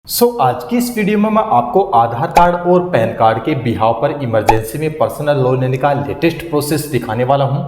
आज की इस वीडियो में मैं आपको आधार कार्ड और पैन कार्ड के बिहाव पर इमरजेंसी में पर्सनल लोन लेने का लेटेस्ट प्रोसेस दिखाने वाला हूं।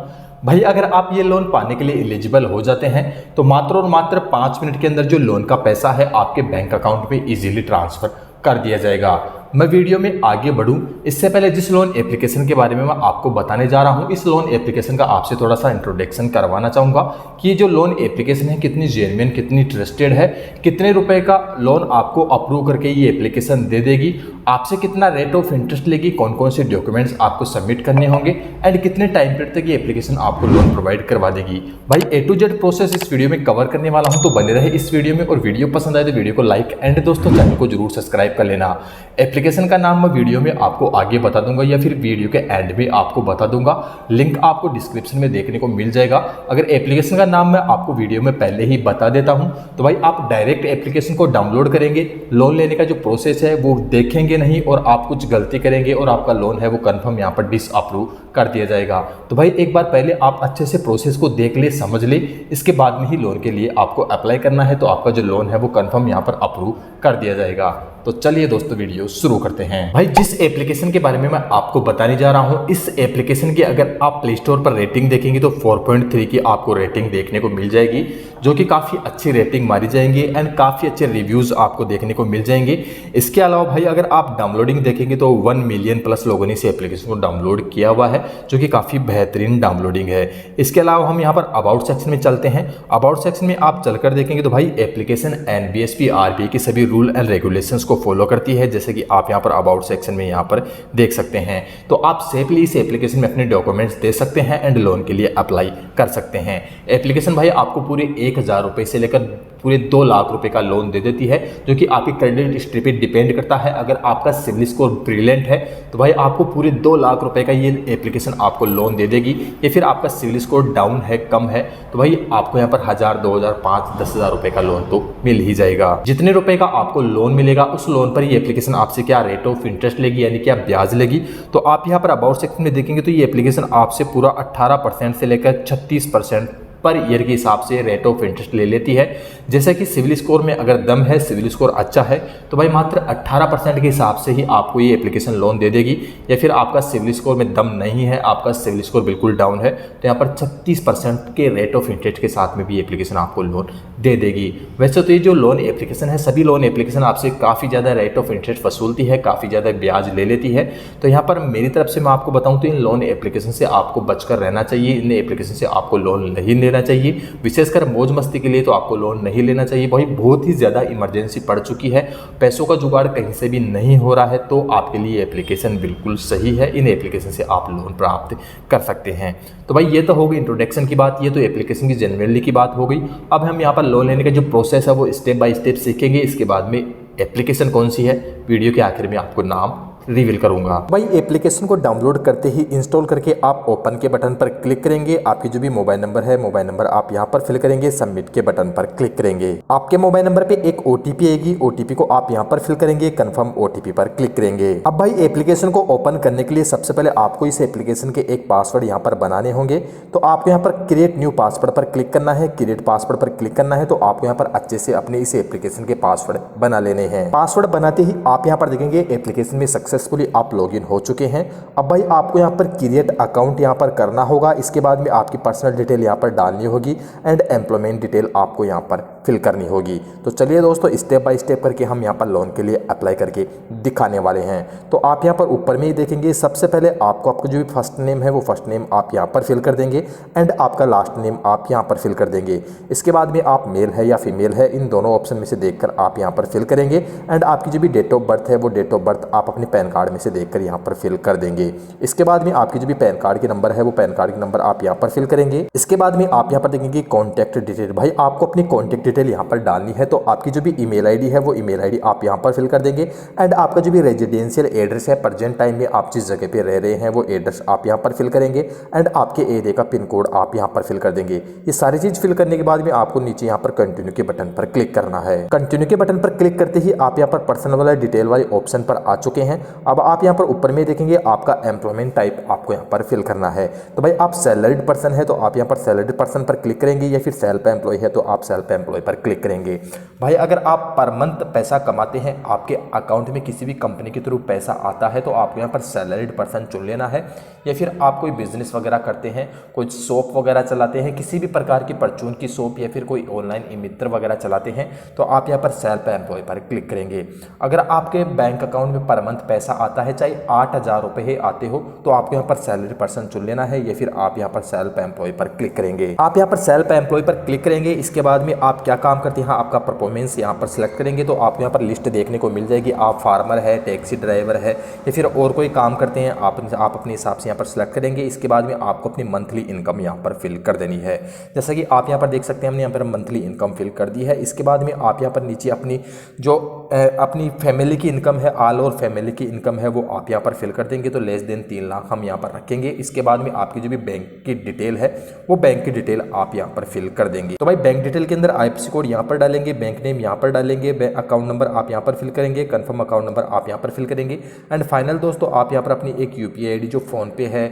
भाई अगर आप ये लोन पाने के लिए एलिजिबल हो जाते हैं तो मात्र और मात्र 5 मिनट के अंदर जो लोन का पैसा है आपके बैंक अकाउंट में इजीली ट्रांसफर कर दिया जाएगा। मैं वीडियो में आगे बढ़ूं इससे पहले जिस लोन एप्लीकेशन के बारे में मैं आपको बताने जा रहा हूं, इस लोन एप्लीकेशन का आपसे थोड़ा सा इंट्रोडक्शन करवाना चाहूँगा कि ये जो लोन एप्लीकेशन है कितनी जेन्युइन, कितनी ट्रस्टेड है, कितने रुपए का लोन आपको अप्रूव करके ये एप्लीकेशन दे देगी, आपसे कितना रेट ऑफ इंटरेस्ट लेगी, कौन कौन से डॉक्यूमेंट्स आपको सबमिट करने होंगे एंड कितने टाइम पीरियड तक ये एप्लीकेशन आपको लोन प्रोवाइड करवा देगी। भाई A to Z प्रोसेस इस वीडियो में कवर करने वाला हूं, तो बने रहे इस वीडियो में। और वीडियो पसंद आए तो वीडियो को लाइक एंड दोस्तों चैनल को जरूर सब्सक्राइब कर लेना। एप्लीकेशन का नाम मैं वीडियो में आपको आगे बता दूंगा या फिर वीडियो के एंड में आपको बता दूंगा, लिंक आपको डिस्क्रिप्शन में देखने को मिल जाएगा। अगर एप्लीकेशन का नाम मैं आपको वीडियो में पहले ही बता देता हूं तो भाई आप डायरेक्ट एप्लीकेशन को डाउनलोड करेंगे, लोन लेने का जो प्रोसेस है वो देखेंगे नहीं और आप कुछ गलती करेंगे और आपका लोन है वो कंफर्म यहाँ पर डिसअप्रूव कर दिया जाएगा। तो भाई एक बार पहले आप अच्छे से प्रोसेस को देख ले, समझ ले, इसके बाद में ही लोन के लिए आपको अप्लाई करना है, तो आपका जो लोन है वो कंफर्म यहाँ पर अप्रूव कर दिया जाएगा। तो चलिए दोस्तों वीडियो शुरू करते हैं। भाई जिस एप्लीकेशन के बारे में मैं आपको बताने जा रहा हूं, इस एप्लीकेशन की अगर आप प्ले स्टोर पर रेटिंग देखेंगे तो 4.3 की आपको रेटिंग देखने को मिल जाएगी, जो कि काफ़ी अच्छी रेटिंग मारी जाएंगी एंड काफ़ी अच्छे रिव्यूज़ आपको देखने को मिल जाएंगे। इसके अलावा भाई अगर आप डाउनलोडिंग देखेंगे तो 1 मिलियन प्लस लोगों ने इस एप्लीकेशन को डाउनलोड किया हुआ है, जो कि काफ़ी बेहतरीन डाउनलोडिंग है। इसके अलावा हम यहाँ पर अबाउट सेक्शन में चलते हैं। अबाउट सेक्शन में आप चलकर देखेंगे तो भाई एप्लीकेशन NBSP RBI के सभी रूल एंड रेगुलेशंस को फॉलो करती है, जैसे कि आप यहाँ पर अबाउट सेक्शन में यहाँ पर देख सकते हैं। तो आप सेफली इस एप्लीकेशन में अपने डॉक्यूमेंट्स दे सकते हैं एंड लोन के लिए अप्लाई कर सकते हैं। एप्लीकेशन भाई आपको पूरे 1,000 रुपये से लेकर पूरे 2 लाख रुपए का लोन दे देती है, जो कि आपकी क्रेडिट हिस्ट्री पे डिपेंड करता है। अगर आपका सिविल स्कोर ब्रिलियंट है तो भाई आपको पूरे 2 लाख रुपए का ये एप्लीकेशन आपको लोन दे देगी। या फिर आपका सिविल स्कोर डाउन है, कम है, तो भाई आपको यहाँ पर 1,000, 2,000, 5,000, 10,000 रुपए का लोन तो मिल ही जाएगा। जितने रुपए का आपको लोन मिलेगा उस लोन पर ये एप्लीकेशन आपसे क्या रेट ऑफ इंटरेस्ट लेगी, यानी क्या ब्याज लेगी, तो आप यहाँ पर अबाउट सेक्शन में देखेंगे तो ये एप्लीकेशन आपसे पूरा 18% से लेकर 36% पर ईयर के हिसाब से रेट ऑफ इंटरेस्ट ले लेती है। जैसे कि सिविल स्कोर में अगर दम है, सिविल स्कोर अच्छा है, तो भाई मात्र 18% के हिसाब से ही आपको ये एप्लीकेशन लोन दे देगी। या फिर आपका सिविल स्कोर में दम नहीं है, आपका सिविल स्कोर बिल्कुल डाउन है, तो यहाँ पर 36% के रेट ऑफ इंटरेस्ट के साथ में भी एप्लीकेशन आपको लोन दे देगी। वैसे तो ये जो लोन एप्लीकेशन है, सभी लोन एप्लीकेशन आपसे काफ़ी ज़्यादा रेट ऑफ इंटरेस्ट वसूलती है, काफ़ी ज़्यादा ब्याज ले लेती है। तो यहाँ पर मेरी तरफ से मैं आपको बताऊँ तो इन लोन एप्लीकेशन से आपको बचकर रहना चाहिए। इन एप्लीकेशन से आपको लोन नहीं लेना चाहिए, विशेषकर मौज मस्ती के लिए तो आपको लोन नहीं लेना चाहिए। भाई बहुत ही ज़्यादा इमरजेंसी पड़ चुकी है, पैसों का जुगाड़ कहीं से भी नहीं हो रहा है, तो आपके लिए एप्लीकेशन बिल्कुल सही है। इन एप्लीकेशन से आप लोन प्राप्त कर सकते हैं। तो भाई ये तो हो गई इंट्रोडक्शन की बात, ये तो एप्लीकेशन की जेन्युइनली की बात हो गई। अब हम यहाँ पर लोन लेने का जो प्रोसेस है वो स्टेप बाय स्टेप सीखेंगे। इसके बाद में एप्लीकेशन कौन सी है, वीडियो के आखिर में आपको नाम रिवील करूंगा। भाई एप्लीकेशन को डाउनलोड करते ही इंस्टॉल करके आप ओपन के बटन पर क्लिक करेंगे। आपकी जो भी मोबाइल नंबर है, मोबाइल नंबर आप यहाँ पर फिल करेंगे, सबमिट के बटन पर क्लिक करेंगे। आपके मोबाइल नंबर पे एक OTP आएगी, OTP को आप यहाँ पर फिल करेंगे, कंफर्म OTP पर क्लिक करेंगे। अब भाई एप्लीकेशन को ओपन करने के लिए सबसे पहले आपको इस एप्लीकेशन के एक पासवर्ड यहाँ पर बनाने होंगे। तो आपको यहाँ पर क्रिएट न्यू पासवर्ड पर क्लिक करना है। क्रिएट पासवर्ड पर क्लिक करना है तो आपको यहाँ पर अच्छे से अपने इस एप्लीकेशन के पासवर्ड बना लेने हैं। पासवर्ड बनाते ही आप यहाँ पर देखेंगे एप्लीकेशन में सक्सेसफुली आप लॉगिन हो चुके हैं। अब भाई आपको यहाँ पर क्रिएट अकाउंट यहाँ पर करना होगा। इसके बाद में आपकी पर्सनल डिटेल यहाँ पर डालनी होगी एंड एम्प्लॉयमेंट डिटेल आपको यहाँ पर फिल करनी होगी। तो चलिए दोस्तों स्टेप बाय स्टेप करके हम यहाँ पर लोन के लिए अप्लाई करके दिखाने वाले हैं। तो आप यहाँ पर ऊपर में ही देखेंगे, सबसे पहले आपको आपका जो भी फर्स्ट नेम है वो फर्स्ट नेम आप यहाँ पर फिल कर देंगे एंड आपका लास्ट नेम आप यहाँ पर फिल कर देंगे। इसके बाद में आप मेल है या फीमेल है, इन दोनों ऑप्शन में से देखकर आप यहाँ पर फिल करेंगे एंड आपकी जो भी डेट ऑफ बर्थ है वो डेट ऑफ बर्थ आप अपने पैन कार्ड में से देखकर यहाँ पर फिल कर देंगे। इसके बाद में आपकी जो भी पैन कार्ड की नंबर है वो पैन कार्ड की नंबर आप यहाँ पर फिल करेंगे। इसके बाद में आप यहाँ पर देखेंगे कॉन्टैक्ट डिटेल। भाई आपको अपनी कॉन्टैक्ट डिटेल यहाँ पर डालनी है, तो आपकी जो भी ईमेल आईडी है वो ईमेल आईडी आप यहाँ पर फिल कर देंगे एंड आपका जो भी रेजिडेंशियल एड्रेस है, प्रेजेंट टाइम में आप जिस जगह पे रह रहे हैं वो एड्रेस आप यहाँ पर फिल करेंगे एंड आपके एरिया का पिन कोड आप यहाँ पर फिल कर देंगे। ये सारी चीज फिल करने के बाद में आपको नीचे यहाँ पर कंटिन्यू के बटन पर क्लिक करना है। कंटिन्यू के बटन पर क्लिक करते ही आप यहाँ पर पर्सनल वाला डिटेल वाले ऑप्शन पर आ चुके हैं। अब आप यहाँ पर ऊपर में देखेंगे आपका एम्प्लॉयमेंट टाइप आपको यहाँ पर फिल करना है। तो भाई आप सैलरीड पर्सन है तो आप यहाँ पर सैलरीड पर्सन पर क्लिक करेंगे, या फिर सेल्फ एम्प्लॉय है तो आप सेल्फ एम्प्लॉय पर क्लिक करेंगे। भाई अगर आप पर मंथ पैसा कमाते हैं, आपके अकाउंट में किसी भी कंपनी के थ्रू पैसा आता है, तो आपको यहाँ पर सैलरीड पर्सन चुन लेना है। या फिर आप कोई बिजनेस वगैरह करते हैं, कोई शॉप वगैरह चलाते हैं, किसी भी प्रकार की परचून की शॉप या फिर कोई ऑनलाइन ई मित्र वगैरह चलाते हैं, तो आप यहाँ पर सेल्फ एम्प्लॉय पर क्लिक करेंगे। अगर आपके बैंक अकाउंट में पर मंथ पैसा आता है, चाहे 8,000 रुपये ही आते हो, तो आपको यहाँ पर सैलरी पर्सन चुन लेना है, या फिर आप यहाँ पर सेल्फ एम्प्लॉय पर क्लिक करेंगे। आप यहाँ पर सेल्फ एम्प्लॉय पर क्लिक करेंगे। इसके बाद में आप क्या काम करते हैं, आपका परफॉर्मेंस यहाँ पर सिलेक्ट करेंगे, तो आपको यहाँ पर लिस्ट देखने को मिल जाएगी। आप फार्मर है, टैक्सी ड्राइवर है, या फिर और कोई काम करते हैं, आप अपने हिसाब से यहाँ पर सिलेक्ट करेंगे। इसके बाद में आपको अपनी मंथली इनकम यहाँ पर फिल कर देनी है। जैसा कि आप यहाँ पर देख सकते हैं, हमने यहाँ पर मंथली इनकम फिल कर दी है। इसके बाद में आप यहाँ पर नीचे अपनी फैमिली की इनकम है, ऑल ओवर फैमिली की इनकम है, वो आप यहाँ पर फिल कर देंगे। तो लेस देन 3 लाख हम यहाँ पर रखेंगे। इसके बाद में आपकी जो भी बैंक की डिटेल है, वो बैंक की डिटेल आप यहाँ पर फिल कर देंगे। तो भाई बैंक डिटेल के अंदर IFSC कोड यहाँ पर डालेंगे, बैंक नेम यहाँ पर डालेंगे, अकाउंट नंबर आप यहाँ पर फिल करेंगे, कंफर्म अकाउंट नंबर आप यहाँ पर फिल करेंगे। एंड फाइनल दोस्तों, आप यहाँ पर अपनी एक UPI ID जो फ़ोन पे है,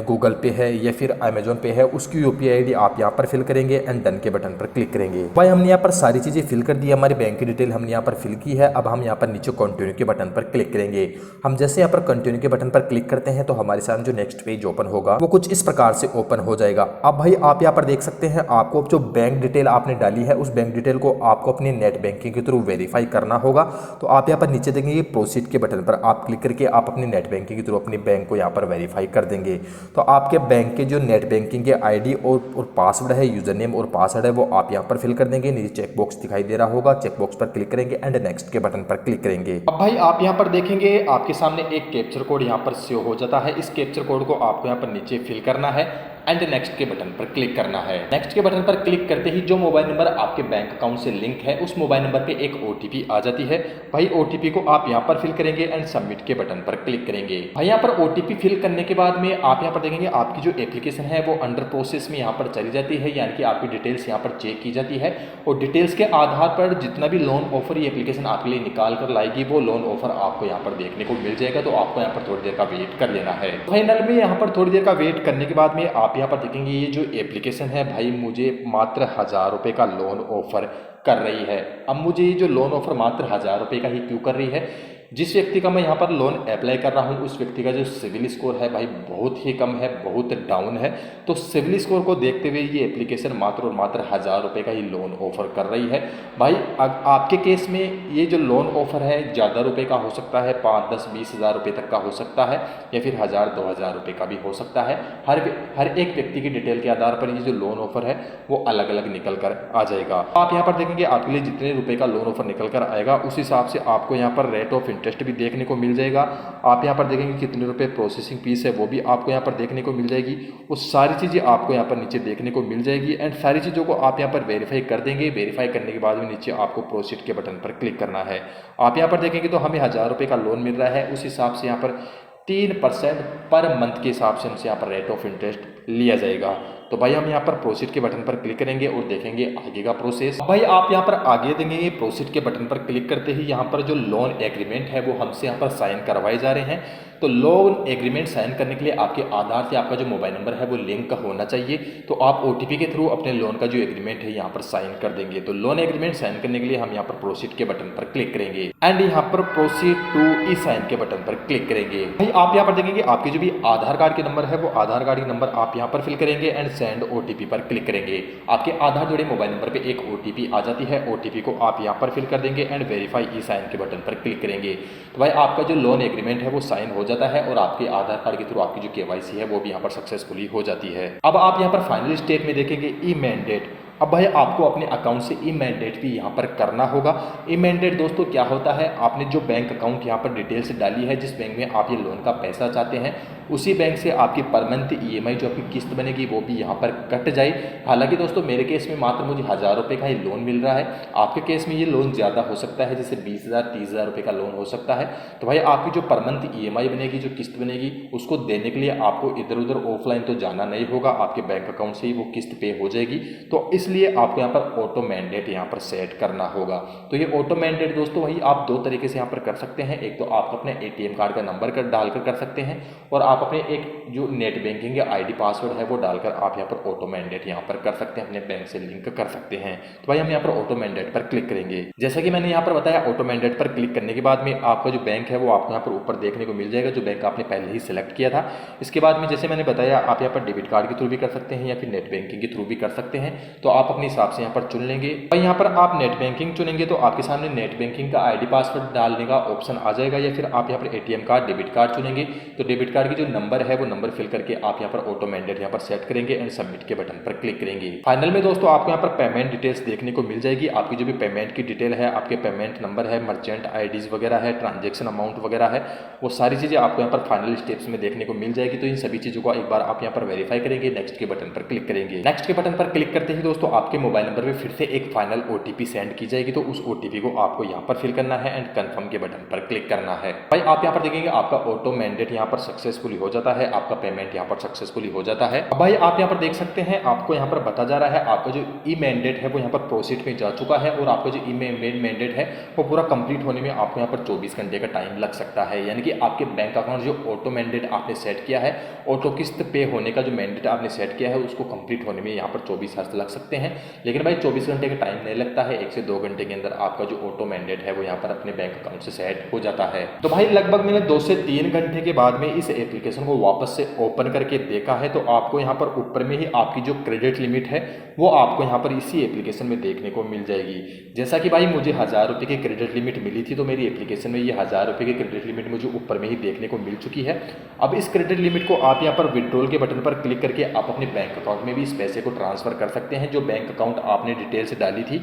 गूगल पे है या फिर अमेजोन पे है, उसकी UPI ID आप यहाँ पर फिल करेंगे एंड डन के बटन पर क्लिक करेंगे। भाई हमने यहाँ पर सारी चीज़ें फिल कर दी, हमारी बैंक की डिटेल हमने यहाँ पर फिल की है। अब हम यहाँ पर नीचे कंटिन्यू के बटन पर क्लिक करेंगे। हम जैसे यहाँ पर कंटिन्यू के बटन पर क्लिक करते हैं, तो हमारे सामने जो नेक्स्ट पेज ओपन होगा वो कुछ इस प्रकार से ओपन हो जाएगा। अब भाई आप यहाँ पर देख सकते हैं, आपको जो बैंक डिटेल आपने डाली है, उस बैंक डिटेल को आपको अपने नेट बैंकिंग के थ्रू वेरीफाई करना होगा। तो आप यहाँ पर नीचे देखेंगे प्रोसीड के बटन पर आप क्लिक करके आप अपने नेट बैंकिंग के थ्रू अपनी बैंक को यहाँ पर वेरीफाई कर देंगे। तो आपके बैंक के जो नेट बैंकिंग के ID और पासवर्ड है, यूजर नेम और पासवर्ड है, वो आप यहाँ पर फिल कर देंगे। नीचे चेक बॉक्स दिखाई दे रहा होगा, चेक बॉक्स पर क्लिक करेंगे एंड नेक्स्ट के बटन पर क्लिक करेंगे। अब भाई आप यहाँ पर देखेंगे आपके सामने एक कैप्चर कोड यहाँ पर शो हो जाता है। इस कैप्चर कोड को आपको यहाँ पर नीचे फिल करना है एंड नेक्स्ट के बटन पर क्लिक करना है। नेक्स्ट के बटन पर क्लिक करते ही जो मोबाइल नंबर आपके बैंक अकाउंट से लिंक है, उस मोबाइल नंबर पे एक OTP आ जाती है। भाई OTP को आप यहाँ पर फिल करेंगे एंड सबमिट के बटन पर क्लिक करेंगे। भाई यहाँ पर OTP फिल करने के बाद में आप यहाँ पर देखेंगे आपकी जो एप्लीकेशन है वो अंडर प्रोसेस में यहाँ पर चली जाती है, यानी कि आपकी डिटेल्स यहाँ पर चेक की जाती है और डिटेल्स के आधार पर जितना भी लोन ऑफर ये एप्लीकेशन आपके लिए निकाल कर लाएगी, वो लोन ऑफर आपको यहाँ पर देखने को मिल जाएगा। तो आपको यहाँ पर थोड़ी देर का वेट कर लेना है। फाइनल में यहाँ पर थोड़ी देर का वेट करने के बाद में आप यहाँ पर देखेंगे ये जो एप्लीकेशन है भाई मुझे मात्र 1,000 रुपये का लोन ऑफर कर रही है। अब मुझे ये जो लोन ऑफर मात्र 1,000 रुपये का ही क्यों कर रही है, जिस व्यक्ति का मैं यहाँ पर लोन अप्लाई कर रहा हूँ उस व्यक्ति का जो सिविल स्कोर है भाई बहुत ही कम है, बहुत डाउन है। तो सिविल स्कोर को देखते हुए ये एप्लीकेशन मात्र और मात्र 1,000 रुपये का ही लोन ऑफर कर रही है। भाई आपके केस में ये जो लोन ऑफर है ज़्यादा रुपये का हो सकता है, 5, 10, 20 हज़ार रुपये तक का हो सकता है, या फिर 1,000, 2,000 रुपये का भी हो सकता है। हर एक व्यक्ति की डिटेल के आधार पर ये जो लोन ऑफर है वो अलग अलग निकल कर आ जाएगा। आप यहाँ पर देखेंगे आपके लिए जितने रुपये का लोन ऑफर निकल कर आएगा उस हिसाब से आपको यहाँ पर रेट ऑफ इंटरेस्ट भी देखने को मिल जाएगा। आप यहाँ पर देखेंगे कितने रुपए प्रोसेसिंग फीस है वो भी आपको यहाँ पर देखने को मिल जाएगी। वो सारी चीज़ें आपको यहाँ पर नीचे देखने को मिल जाएगी एंड सारी चीज़ों को आप यहाँ पर वेरीफाई कर देंगे। वेरीफाई करने के बाद में नीचे आपको प्रोसीड के बटन पर क्लिक करना है। आप यहाँ पर देखेंगे तो हमें 1,000 रुपये का लोन मिल रहा है, उस हिसाब से यहाँ पर 3% पर मंथ के हिसाब से हमसे यहाँ पर रेट ऑफ इंटरेस्ट लिया जाएगा। तो भाई हम यहाँ पर प्रोसीड के बटन पर क्लिक करेंगे और देखेंगे आगे का प्रोसेस। भाई आप यहाँ पर आगे देंगे प्रोसीड के बटन पर क्लिक करते ही यहाँ पर जो लोन एग्रीमेंट है वो हमसे यहाँ पर साइन करवाए जा रहे हैं। तो लोन एग्रीमेंट साइन करने के लिए आपके आधार से आपका जो मोबाइल नंबर है वो लिंक होना चाहिए। तो आप OTP के थ्रू अपने लोन का जो एग्रीमेंट है यहाँ पर साइन कर देंगे। तो लोन एग्रीमेंट साइन करने के लिए हम यहाँ पर प्रोसीड के बटन पर क्लिक करेंगे एंड यहाँ पर प्रोसीड टू ई साइन के बटन पर क्लिक करेंगे। भाई आप यहाँ पर देखेंगे आपके जो भी आधार कार्ड के नंबर है वो आधार कार्ड के नंबर आप यहाँ पर फिल करेंगे एंड सेंड OTP पर क्लिक करेंगे। आपके आधार जुड़े मोबाइल नंबर पे एक OTP आ जाती है, OTP को आप यहाँ पर फिल कर देंगे एंड वेरीफाई ई साइन के बटन पर क्लिक करेंगे। तो भाई आपका जो लोन एग्रीमेंट है वो साइन हो जाता है और आपके आधार कार्ड के थ्रू आपकी जो KYC है वो भी यहाँ पर सक्सेसफुली हो जाती है। अब आप यहाँ पर फाइनल स्टेप में देखेंगे ई मैंडेट। अब भाई आपको अपने अकाउंट से ई मैंडेट भी यहाँ पर करना होगा। ई मैंडेट दोस्तों क्या होता है, आपने जो बैंक अकाउंट यहाँ पर डिटेल्स डाली है, जिस बैंक में आप ये लोन का पैसा चाहते हैं उसी बैंक से आपकी पर मंथ EMI जो आपकी किस्त बनेगी वो भी यहाँ पर कट जाए। हालांकि दोस्तों मेरे केस में मात्र मुझे 1000 रुपये का ही लोन मिल रहा है, आपके केस में ये लोन ज़्यादा हो सकता है, जैसे 20,000 30,000 रुपये का लोन हो सकता है। तो भाई आपकी जो पर मंथ EMI बनेगी, जो किस्त बनेगी, उसको देने के लिए आपको इधर उधर ऑफलाइन तो जाना नहीं होगा, आपके बैंक अकाउंट से ही वो किस्त पे हो जाएगी। तो इसलिए आपको यहाँ पर ऑटो मैंडेट यहाँ पर सेट करना होगा। तो ये ऑटो मैंडेट दोस्तों वही आप दो तरीके से यहाँ पर कर सकते हैं। एक तो आप अपने ATM कार्ड का नंबर डालकर कर सकते हैं, और आप अपने एक जो नेट बैंकिंग या ID पासवर्ड है वो डालकर आप यहाँ पर ऑटो मैंडेट यहाँ पर कर सकते हैं, अपने बैंक से लिंक कर सकते हैं। तो भाई हम यहाँ पर ऑटो मैंडेट पर क्लिक करेंगे। जैसा कि मैंने यहाँ पर बताया, ऑटो मैंडेट पर क्लिक करने के बाद में आपका जो बैंक है वो आपको यहाँ पर ऊपर देखने को मिल जाएगा, जो बैंक आपने पहले ही सिलेक्ट किया था। इसके बाद में जैसे मैंने बताया, आप यहाँ पर डेबिट कार्ड के थ्रू भी कर सकते हैं या फिर नेट बैंकिंग के थ्रू भी कर सकते हैं। तो आप अपने हिसाब से यहाँ पर चुन लेंगे। और यहाँ पर आप नेट बैंकिंग चुनेंगे तो आपके सामने नेट बैंकिंग का ID पासवर्ड डालने का ऑप्शन आ जाएगा, या फिर आप यहाँ पर ATM कार्ड डेबिट कार्ड चुनेंगे तो डेबिट कार्ड की जो नंबर है वो नंबर फिल करके आप यहाँ पर ऑटो मैंडेट यहाँ पर सेट करेंगे एंड सबमिट के बटन पर क्लिक करेंगे। फाइनल में दोस्तों आपको यहाँ पर पेमेंट डिटेल्स देखने को मिल जाएगी। आपकी जो भी पेमेंट की डिटेल है, आपके पेमेंट नंबर है, मर्चेंट IDs वगैरह है, ट्रांजेक्शन अमाउंट वगैरह है, वो सारी चीज़ें आपको यहाँ पर फाइनल स्टेप्स में देखने को मिल जाएगी। तो इन सभी चीज़ों को एक बार आप यहाँ पर वेरीफाई करेंगे, नेक्स्ट के बटन पर क्लिक करेंगे। नेक्स्ट के बटन पर क्लिक करते ही दोस्तों आपके मोबाइल नंबर पर फिर से एक फाइनल OTP सेंड की जाएगी। तो उस OTP को आपको यहाँ पर फिल करना है एंड कन्फर्म के बटन पर क्लिक करना है। भाई आप यहाँ पर देखेंगे आपका ऑटो मैंडेट यहाँ पर सक्सेसफुली हो जाता है, आपका पेमेंट यहाँ पर सक्सेसफुली हो जाता है। अब भाई आप यहाँ पर देख सकते हैं, आपको यहाँ पर बता जा रहा है आपका जो मैंडेट है वो यहाँ पर प्रोसीड में जा चुका है, और आपका जो मैंडेट है वो पूरा कंप्लीट होने में आपको यहाँ पर 24 घंटे का टाइम लग सकता है। यानी कि आपके बैंक अकाउंट जो ऑटो मैंडेट आपने सेट किया है, ऑटो किस्त पे होने का जो मैंडेट आपने सेट किया है उसको कंप्लीट होने में यहाँ पर 24 आवर्स लग सकते हैं। लेकिन भाई 24 घंटे का टाइम नहीं लगता है, 1 से 2 घंटे के अंदर आपका जो ऑटो मैंडेट है वो यहाँ पर अपने बैंक अकाउंट से सेट हो जाता है। तो भाई लगभग मैंने 2 से 3 घंटे के बाद में इस एप्लीकेशन को वापस से ओपन करके देखा है, तो आपको यहाँ पर ऊपर में ही आपकी जो क्रेडिट लिमिट है वो आपको यहाँ पर इसी एप्लीकेशन में देखने को मिल जाएगी। जैसा कि भाई मुझे 1000 रुपये की क्रेडिट लिमिट मिली थी, तो मेरी एप्लीकेशन में ये 1000 रुपये की क्रेडिट लिमिट मुझे ऊपर में ही देखने को मिल चुकी है। अब इस क्रेडिट लिमिट को आप यहाँ पर विड्रॉल के बटन पर क्लिक करके आप अपने बैंक अकाउंट में भी इस पैसे को ट्रांसफर कर सकते हैं। जो बैंक अकाउंट आपने डिटेल से डाली थी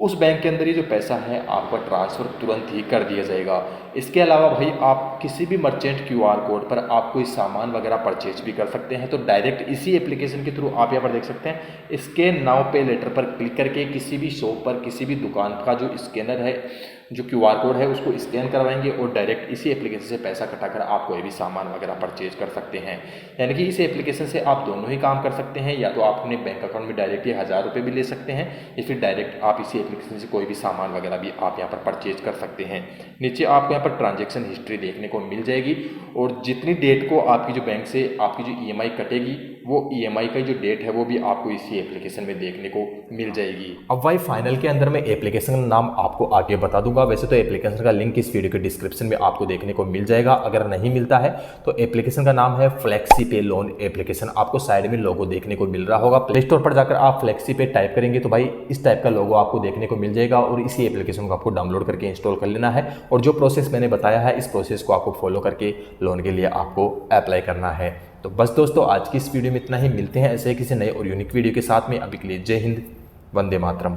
उस बैंक के अंदर ये जो पैसा है आपका ट्रांसफ़र तुरंत ही कर दिया जाएगा। इसके अलावा भाई आप किसी भी मर्चेंट QR कोड पर आप कोई सामान वगैरह परचेज भी कर सकते हैं। तो डायरेक्ट इसी एप्लीकेशन के थ्रू आप यहाँ पर देख सकते हैं, स्कैन नाउ पे लेटर पर क्लिक करके किसी भी शॉप पर किसी भी दुकान का जो स्कैनर है, जो QR कोड है उसको स्कैन करवाएंगे और डायरेक्ट इसी एप्लीकेशन से पैसा कटाकर आप कोई भी सामान वगैरह परचेज कर सकते हैं। यानी कि इस एप्लीकेशन से आप दोनों ही काम कर सकते हैं, या तो आप अपने बैंक अकाउंट में डायरेक्ट 1000 रुपये भी ले सकते हैं, या फिर डायरेक्ट आप इसी एप्लीकेशन से कोई भी सामान वगैरह भी आप यहाँ पर परचेज कर सकते हैं। नीचे आपको यहाँ पर ट्रांजेक्शन हिस्ट्री देखने को मिल जाएगी, और जितनी डेट को आपकी जो बैंक से आपकी जो EMI कटेगी वो EMI का जो डेट है वो भी आपको इसी एप्लीकेशन में देखने को मिल जाएगी। अब भाई फाइनल के अंदर मैं एप्लीकेशन का नाम आपको आगे बता दूंगा। वैसे तो एप्लीकेशन का लिंक इस वीडियो के डिस्क्रिप्शन में आपको देखने को मिल जाएगा। अगर नहीं मिलता है तो एप्लीकेशन का नाम है फ्लेक्सी पे लोन एप्लीकेशन। आपको साइड में लोगो देखने को मिल रहा होगा। प्ले स्टोर पर जाकर आप फ्लेक्सी पे टाइप करेंगे तो भाई इस टाइप का लोगो आपको देखने को मिल जाएगा, और इसी एप्लीकेशन को आपको डाउनलोड करके इंस्टॉल कर लेना है। और जो प्रोसेस मैंने बताया है इस प्रोसेस को आपको फॉलो करके लोन के लिए आपको अप्लाई करना है। तो बस दोस्तों आज की इस वीडियो में इतना ही। मिलते हैं ऐसे किसी नए और यूनिक वीडियो के साथ में। अभी के लिए जय हिंद, वंदे मातरम।